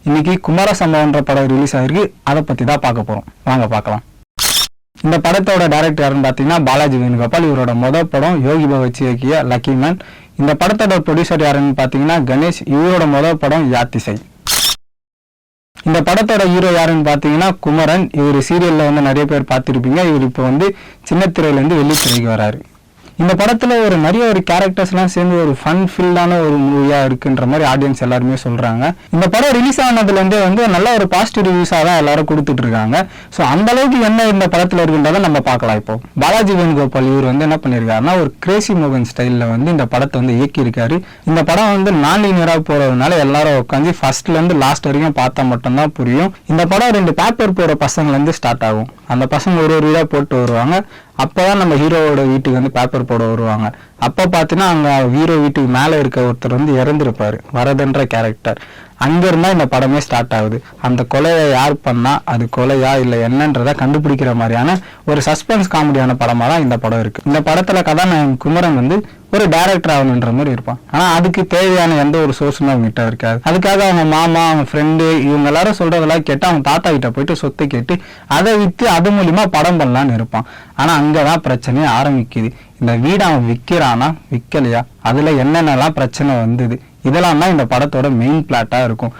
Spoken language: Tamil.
இன்னைக்கு குமார சம்பவம்ன்ற படம் ரிலீஸ் ஆயிருக்கு. அதை பத்தி தான் பார்க்க போறோம். வாங்க பார்க்கலாம். இந்த படத்தோட டைரக்டர் யாருன்னு பார்த்தீங்கன்னா பாலாஜி வேணுகோபால். இவரோட முதல் படம் யோகி பாபு வச்சு இயக்கிய லக்கி மேன். இந்த படத்தோட ப்ரொடியூசர் யாருன்னு பார்த்தீங்கன்னா கணேஷ். இவரோட முதல் படம் யாத்திசை. இந்த படத்தோட ஹீரோ யாருன்னு பார்த்தீங்கன்னா குமரன். இவர் சீரியல்ல வந்து நிறைய பேர் பார்த்துருப்பீங்க. இவர் இப்போ வந்து சின்ன திரையிலேருந்து வெள்ளித்திரைக்கு வராரு. இந்த படத்துல நிறைய கேரக்டர்ஸ்லாம் சேர்ந்து ஒரு ஃபன் ஃபில்லான ஒரு மூவியா இருக்குன்ற மாதிரி ஆடியன்ஸ் எல்லாருமே சொல்றாங்க. இந்த படம் ரிலீஸ் ஆனதுலேருந்தே வந்து நல்ல ஒரு பாசிட்டிவ் ரிவ்யூஸாக தான் எல்லாரும் கொடுத்துட்டு இருக்காங்க. ஸோ அந்த அளவுக்கு என்ன இந்த படத்துல இருக்குன்றதை நம்ம பார்க்கலாம். இப்போ பாலாஜி வேணுகோபால் இவர் வந்து என்ன பண்ணியிருக்காருன்னா ஒரு கிரேசி மோகன் ஸ்டைலில் வந்து இந்த படத்தை வந்து இயக்கியிருக்காரு. இந்த படம் வந்து நான் லீனியராக போறதுனால எல்லாரும் உட்காந்து ஃபர்ஸ்ட்ல இருந்து லாஸ்ட் வரைக்கும் பார்த்தா மட்டும்தான் புரியும். இந்த படம் 2 பேப்பர் போற பசங்கள்லேருந்து ஸ்டார்ட் ஆகும். அந்த பசங்க ஒரு வீடா போட்டு வருவாங்க. அப்போதான் நம்ம ஹீரோவோட வீட்டுக்கு வந்து பேப்பர் போட வருவாங்க. அப்போ பார்த்தீங்கன்னா அங்கே ஹீரோ வீட்டுக்கு மேலே இருக்க ஒருத்தர் வந்து இறந்துருப்பாரு, வரதன்ற கேரக்டர். அங்கிருந்தா இந்த படமே ஸ்டார்ட் ஆகுது. அந்த கொலையை யார் பண்ணா, அது கொலையா இல்லை என்னன்றதை கண்டுபிடிக்கிற மாதிரியான ஒரு சஸ்பென்ஸ் காமெடியான படமாக தான் இந்த படம் இருக்கு. இந்த படத்துல கதாநாயகன் குமரன் வந்து ஒரு டைரக்டர் ஆகணுன்ற மாதிரி இருப்பான். ஆனா அதுக்கு தேவையான எந்த ஒரு சோர்ஸும் அவங்க கிட்ட இருக்காது. அதுக்காக அவங்க மாமா, அவங்க ஃப்ரெண்டு, இவங்க எல்லாரும் சொல்றதெல்லாம் கேட்டு அவங்க தாத்தா கிட்ட போயிட்டு சொத்து கேட்டு அதை வித்து அது மூலியமா படம் பண்ணலான்னு இருப்பான். ஆனா அங்கதான் பிரச்சனையே ஆரம்பிக்குது. இந்த வீடு அவன் விற்கிறானா விற்கலையா, அதுல என்னென்னலாம் பிரச்சனை வந்தது, இதெல்லாம் தான் இந்த படத்தோட மெயின் பிளாட்டா இருக்கும்.